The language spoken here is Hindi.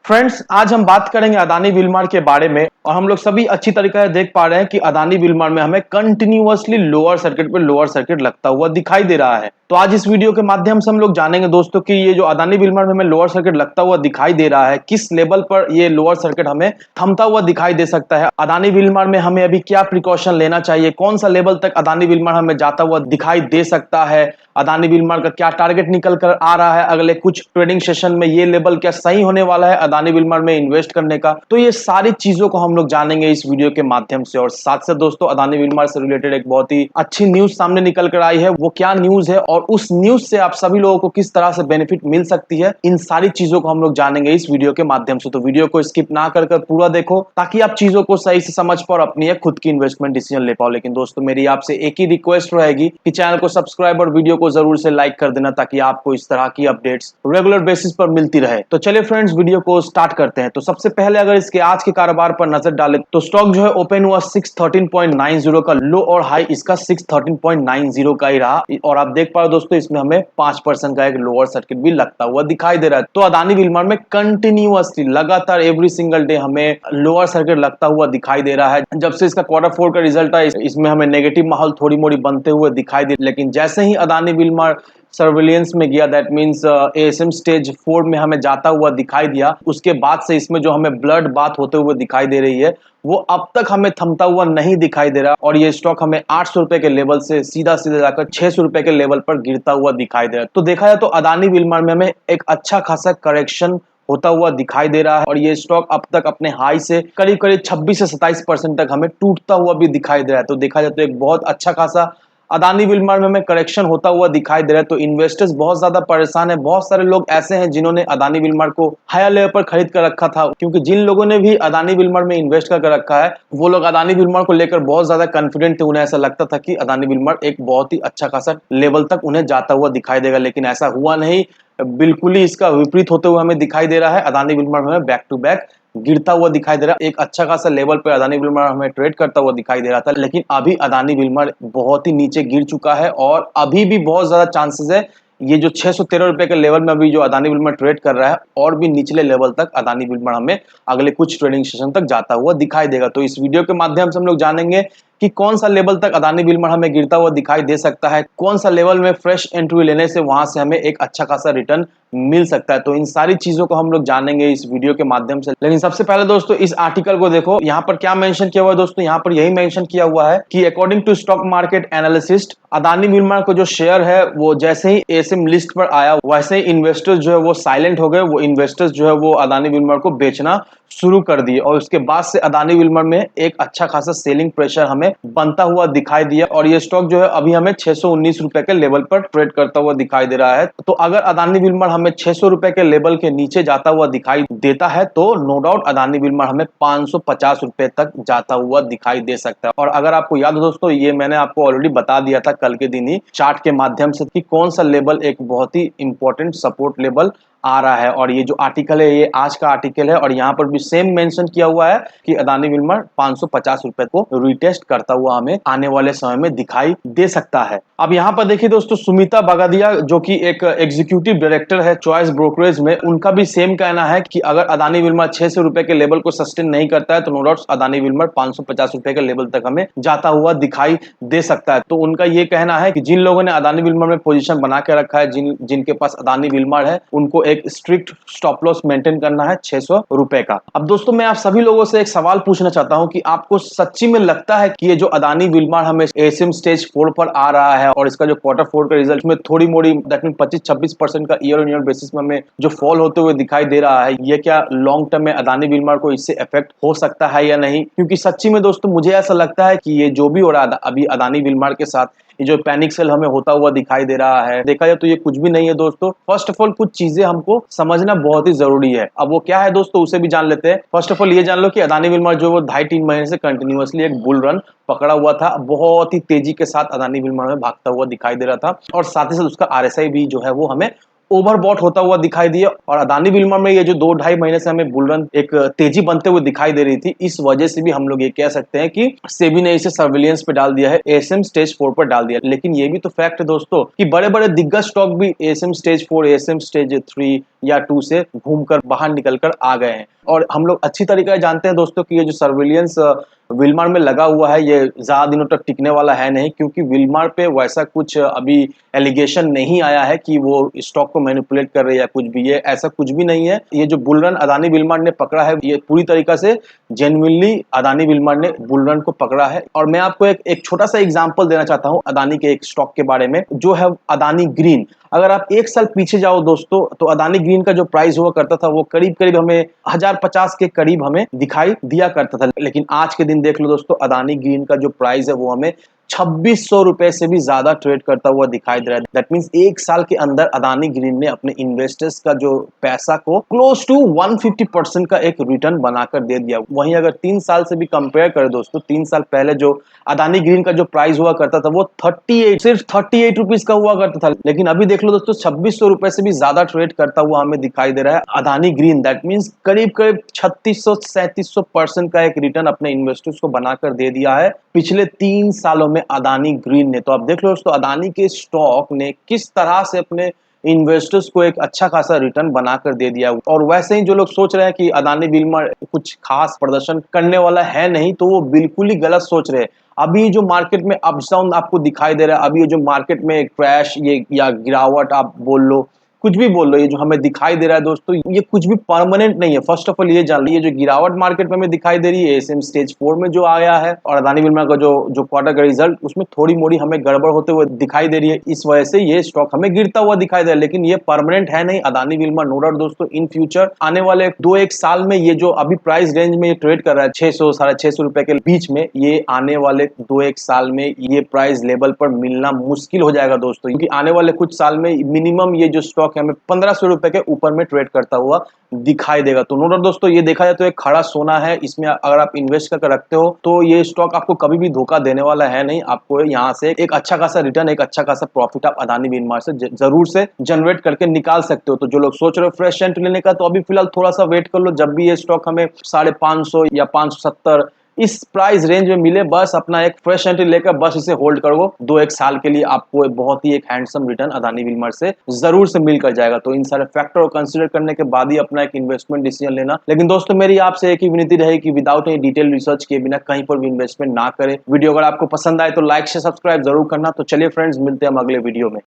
फ्रेंड्स, आज हम बात करेंगे अदानी विलमार के बारे में। और हम लोग सभी अच्छी तरीके से देख पा रहे हैं कि अदानी विलमार में हमें कंटिन्यूअसली लोअर सर्किट पे लोअर सर्किट लगता हुआ दिखाई दे रहा है। तो आज इस वीडियो के माध्यम से हम लोग जानेंगे दोस्तों कि ये जो अदानी विलमार में हमें लोअर सर्किट लगता हुआ दिखाई दे रहा है, किस लेवल पर ये लोअर सर्किट हमें थमता हुआ दिखाई दे सकता है। अदानी विलमार में हमें अभी क्या प्रिकॉशन लेना चाहिए, कौन सा लेवल तक अदानी विलमार हमें जाता हुआ दिखाई दे सकता है, अदानी विलमार का क्या टारगेट निकल कर आ रहा है अगले कुछ ट्रेडिंग सेशन में, ये लेवल क्या सही होने वाला है अदानी विलमार में इन्वेस्ट करने का। तो ये सारी चीजों को हम लोग जानेंगे इस वीडियो के माध्यम से। और साथ से दोस्तों, अदानी विलमार से रिलेटेड एक बहुत ही अच्छी न्यूज सामने निकल कर आई है। वो क्या न्यूज है और उस न्यूज से आप सभी लोगों को किस तरह से बेनिफिट मिल सकती है, इन सारी चीजों को हम लोग जानेंगे इस वीडियो के माध्यम से। तो वीडियो को स्किप ना कर पूरा देखो ताकि आप चीजों को सही से समझ पाओ और अपनी खुद की इन्वेस्टमेंट डिसीजन ले पाओ। लेकिन दोस्तों, मेरी आपसे एक ही रिक्वेस्ट रहेगी कि चैनल को सब्सक्राइब और वीडियो को जरूर से लाइक कर देना ताकि आपको इस तरह की अपडेट्स रेगुलर बेसिस पर मिलती रहे। तो चलिए फ्रेंड्स, वीडियो को स्टार्ट करते हैं। तो सबसे पहले अगर इसके आज के कारोबार पर नजर डालें तो स्टॉक जो है ओपन हुआ 613.90 का, लो और हाई इसका 613.90 का ही रहा। और आप देख पा रहे हो दोस्तों, इसमें हमें 5% का एक लोअर सर्किट भी लगता हुआ दिखाई दे रहा है। तो अदानी विलमार में कंटिन्यूअसली लगातार एवरी सिंगल डे हमें लोअर सर्किट लगता हुआ दिखाई दे रहा है। जब से इसका Q4 का रिजल्ट है, इसमें हमें नेगेटिव माहौल थोड़ी मोड़ी बनते हुए दिखाई दे। लेकिन जैसे ही अदानी विलमार सर्विलियंस में गया, दैट मींस ASM स्टेज 4 में हमें जाता हुआ दिखाई दिया, उसके बाद से इसमें जो हमें ब्लड बात होते हुए दिखाई दे रही है वो अब तक हमें थमता हुआ नहीं दिखाई दे रहा। और ये स्टॉक हमें 800 रुपए के लेवल से सीधा सीधा जाकर 600 रुपए के लेवल पर गिरता हुआ दिखाई दे रहा है। तो देखा जाए तो अदानी विलमार में हमें एक अच्छा खासा करेक्शन होता हुआ दिखाई दे रहा है। और ये स्टॉक अब तक अपने हाई से करीब करीब 26 से 27% तक हमें टूटता हुआ भी दिखाई दे रहा है। तो देखा जाए तो एक बहुत अच्छा खासा अदानी विलमार में हमें करेक्शन होता हुआ दिखाई दे रहा है। तो इन्वेस्टर्स बहुत ज्यादा परेशान है। बहुत सारे लोग ऐसे हैं जिन्होंने अदानी विलमार को हायर लेवल पर खरीद कर रखा था, क्योंकि जिन लोगों ने भी अदानी विलमार में इन्वेस्ट कर रखा है वो लोग अदानी विलमार को लेकर बहुत ज्यादा कॉन्फिडेंट थे। उन्हें ऐसा लगता था कि अदानी विलमार एक बहुत ही अच्छा खासा लेवल तक उन्हें जाता हुआ दिखाई देगा, लेकिन ऐसा हुआ नहीं। बिल्कुल ही इसका विपरीत होते हुए हमें दिखाई दे रहा है। अदानी विलमार में बैक टू बैक गिरता हुआ दिखाई दे रहा है। एक अच्छा खासा लेवल पे अदानी विलमार हमें ट्रेड करता हुआ दिखाई दे रहा था, लेकिन अभी अदानी विलमार बहुत ही नीचे गिर चुका है। और अभी भी बहुत ज्यादा चांसेस है ये जो 613 रुपए के लेवल में अभी जो अदानी विलमार ट्रेड कर रहा है, और भी निचले लेवल तक अदानी विलमार हमें अगले कुछ ट्रेडिंग सेशन तक जाता हुआ दिखाई देगा। तो इस वीडियो के माध्यम से हम लोग जानेंगे कि कौन सा लेवल तक अदानी विलमार हमें गिरता हुआ दिखाई दे सकता है, कौन सा लेवल में फ्रेश एंट्री लेने से वहां से हमें एक अच्छा खासा रिटर्न मिल सकता है। तो इन सारी चीजों को हम लोग जानेंगे इस वीडियो के माध्यम से। लेकिन सबसे पहले दोस्तों, इस आर्टिकल को देखो, यहाँ पर क्या मेंशन किया हुआ है दोस्तों। यहाँ पर यही मेंशन किया हुआ है कि according to stock market analyst, Adani Wilmar को जो शेयर है वो जैसे ही ASM लिस्ट पर आया वैसे ही इन्वेस्टर्स जो है वो साइलेंट हो गए। वो इन्वेस्टर्स जो है वो अदानी विलमार को बेचना शुरू कर दिए, और उसके बाद से अदानी विलमार में एक अच्छा खासा सेलिंग प्रेशर हमें बनता हुआ दिखाई दिया। और ये स्टॉक जो है अभी हमें 619 रुपए के लेवल पर ट्रेड करता हुआ दिखाई दे रहा है। तो अगर अदानी विलमार हमें 600 रुपए के लेवल के नीचे जाता हुआ दिखाई देता है तो नो डाउट अदानी विलमार हमें 550 रुपए तक जाता हुआ दिखाई दे सकता है। और अगर आपको याद हो दोस्तों, ये मैंने आपको ऑलरेडी बता दिया था कल के दिन ही चार्ट के माध्यम से कि कौन सा लेवल एक बहुत ही इंपॉर्टेंट सपोर्ट लेवल आ रहा है। और ये जो आर्टिकल है ये आज का आर्टिकल है, और यहाँ पर भी सेम मेंशन किया हुआ है कि अदानी विलमार 550 रुपए को रिटेस्ट करता हुआ हमें आने वाले समय में दिखाई दे सकता है। अब यहाँ पर देखिए दोस्तों, सुमिता बगादिया जो कि एक एग्जीक्यूटिव डायरेक्टर है चॉइस ब्रोकरेज में, उनका भी सेम कहना है कि अगर अदानी विलमार 600 रुपए के लेवल को सस्टेन नहीं करता है तो नो डाउट अदानी विलमार 550 रुपए के लेवल तक हमें जाता हुआ दिखाई दे सकता है। तो उनका ये कहना है कि जिन लोगों ने अदानी विलमार में पोजीशन बना के रखा है, जिनके पास अदानी विलमार है, उनको एक स्ट्रिक्ट स्टॉप लॉस मेंटेन करना है 600 रुपए का। अब दोस्तों, मैं आप सभी लोगों से एक सवाल पूछना चाहता हूं कि आपको सच्ची में लगता है कि ये जो अदानी विलमार हमें ASM स्टेज 4 पर आ रहा है और इसका जो Q4 का रिजल्ट में थोड़ी मोड़ी दैट मीन 25-26% का ईयर ऑन ईयर बेसिस में हमें जो फॉल होते हुए दिखाई दे रहा है, ये क्या लॉन्ग टर्म में अदानी विलमार को इससे इफेक्ट हो सकता है या नहीं? क्योंकि सच्ची में दोस्तों मुझे ऐसा लगता है कि ये जो भी हो रहा है अभी अदानी विलमार के साथ, ये जो पैनिक सेल हमें होता हुआ दिखाई दे रहा है, देखा जाए तो ये कुछ भी नहीं है दोस्तों। फर्स्ट ऑफ ऑल कुछ चीजें हमको समझना बहुत ही जरूरी है। अब वो क्या है दोस्तों, उसे भी जान लेते हैं। फर्स्ट ऑफ ऑल ये जान लो कि अदानी विलमार जो वो 2.5-3 महीने से कंटिन्यूअसली एक बुल रन पकड़ा हुआ था, बहुत ही तेजी के साथ अदानी विलमार में भागता हुआ दिखाई दे रहा था, और साथ ही साथ उसका RSI भी जो है वो हमें ओवरबॉट होता हुआ दिखाई दिया और अदानी विल्मर में ये जो 2-2.5 महीने से हमें बुल रन एक तेजी बनते हुए दिखाई दे रही थी, इस वजह से भी हम लोग ये कह सकते हैं कि सेबी ने इसे सर्विलियंस पे डाल दिया है, एएसएम स्टेज 4 पर डाल दिया। लेकिन ये भी तो फैक्ट है दोस्तों कि बड़े-बड़े दिग्गज स्टॉक भी एएसएम स्टेज 4, एएसएम स्टेज 3 या 2 से घूमकर बाहर निकलकर आ गए हैं। और हम लोग अच्छी तरीके से जानते हैं दोस्तों कि ये जो सर्विलियंस विल्मार में लगा हुआ है, ये ज़्यादा दिनों तक टिकने वाला है नहीं, क्योंकि विल्मार पे वैसा कुछ अभी एलिगेशन नहीं आया है कि वो स्टॉक को मैनिपुलेट कर रहे हैं या कुछ भी, ये ऐसा कुछ भी नहीं है। ये जो बुल रन अदानी विल्मार ने पकड़ा है, ये पूरी तरीके से जेन्युइनली अदानी विल्मार ने बुल रन को पकड़ा है। और मैं आपको एक छोटा सा एग्जांपल देना चाहता हूँ अदानी के एक स्टॉक के बारे में, जो है अदानी ग्रीन। अगर आप 1 साल पीछे जाओ दोस्तों, तो अदानी ग्रीन का जो प्राइस हुआ करता था वो करीब-करीब हमें 1050 के करीब हमें दिखाई दिया करता था। लेकिन आज के दिन देख लो दोस्तों, अदानी ग्रीन का जो प्राइस है वो हमें 2600 रुपए से भी ज्यादा ट्रेड करता हुआ दिखाई दे रहा है। दैट मींस 1 साल के अंदर अदानी ग्रीन ने अपने इन्वेस्टर्स का जो पैसा को क्लोज टू 150% का एक रिटर्न बनाकर दे दिया। वहीं अगर 3 साल से भी कंपेयर करें दोस्तों, 3 साल पहले जो अदानी ग्रीन का जो प्राइस हुआ करता था वो 38 सिर्फ 38 रुपीज का हुआ करता था। लेकिन अभी देख लो दोस्तों, 2600 रुपए से भी ज्यादा ट्रेड करता हुआ हमें दिखाई दे रहा है अदानी ग्रीन। दैट मींस करीब-करीब 3600-3700% का एक रिटर्न अपने इन्वेस्टर्स को बनाकर दे दिया है पिछले 3 सालों में अदानी ग्रीन ने। तो आप देख लो दोस्तों, अदानी के स्टॉक ने किस तरह से अपने इन्वेस्टर्स को एक अच्छा खासा रिटर्न बनाकर दे दिया। और वैसे ही जो लोग सोच रहे हैं कि अदानी विल्मर कुछ खास प्रदर्शन करने वाला है नहीं, तो वो बिल्कुल ही गलत सोच रहे हैं। अभी जो मार्केट में अप्स डाउन आपको दिखाई दे रहा है, अभी ये जो मार्केट में क्रैश ये या गिरावट आप बोल लो, कुछ भी बोल लो, ये जो हमें दिखाई दे रहा है दोस्तों, ये कुछ भी परमानेंट नहीं है। फर्स्ट ऑफ ऑल ये जान लो, ये जो गिरावट मार्केट में हमें दिखाई दे रही है, एएसएम स्टेज 4 में जो आया है और अदानी विल्मर का जो क्वार्टर का रिजल्ट, उसमें थोड़ी मोड़ी हमें गड़बड़ होते हुए दिखाई दे रही है। इस वजह से ये स्टॉक हमें गिरता हुआ दिखाई दे रहा है, लेकिन ये परमानेंट है नहीं अदानी विल्मर। नो डाउट दोस्तों, इन फ्यूचर आने वाले 2-1 साल में ये जो अभी प्राइस रेंज में ये ट्रेड कर रहा है 600-650 रुपए के बीच में, ये आने वाले 2-1 साल में ये प्राइस लेवल पर मिलना मुश्किल हो जाएगा दोस्तों, क्योंकि आने वाले कुछ साल में मिनिमम ये जो स्टॉक है हमें 1500 रुपए के ऊपर में ट्रेड करता हुआ दिखाई देगा। तो नो डाउट दोस्तों, ये देखा जाए तो एक खड़ा सोना है। इसमें अगर आप इन्वेस्ट करके रखते हो तो ये स्टॉक आपको कभी भी धोखा देने वाला है नहीं। आपको यहाँ से एक अच्छा खासा रिटर्न, एक अच्छा खासा प्रॉफिट आप अदानी विल्मर से जरूर से जनरेट करके निकाल सकते हो। तो जो लोग सोच रहे हो फ्रेश एंट्री लेने का, तो अभी फिलहाल थोड़ा सा वेट कर लो। जब भी ये स्टॉक हमें 550 या 570 इस प्राइस रेंज में मिले, बस अपना एक फ्रेश एंट्री लेकर बस इसे होल्ड करो। 2-1 साल के लिए आपको बहुत ही एक हैंडसम रिटर्न अदानी विल्मर से जरूर से मिलकर जाएगा। तो इन सारे फैक्टर को कंसीडर करने के बाद ही अपना एक इन्वेस्टमेंट डिसीजन लेना। लेकिन दोस्तों, मेरी आपसे एक ही विनती रहेगी कि विदाउट एनी डिटेल रिसर्च किए बिना कहीं पर भी इन्वेस्टमेंट ना करें। वीडियो अगर आपको पसंद आए तो लाइक से सब्सक्राइब जरूर करना। तो चलिए फ्रेंड्स, मिलते हैं हम अगले वीडियो में।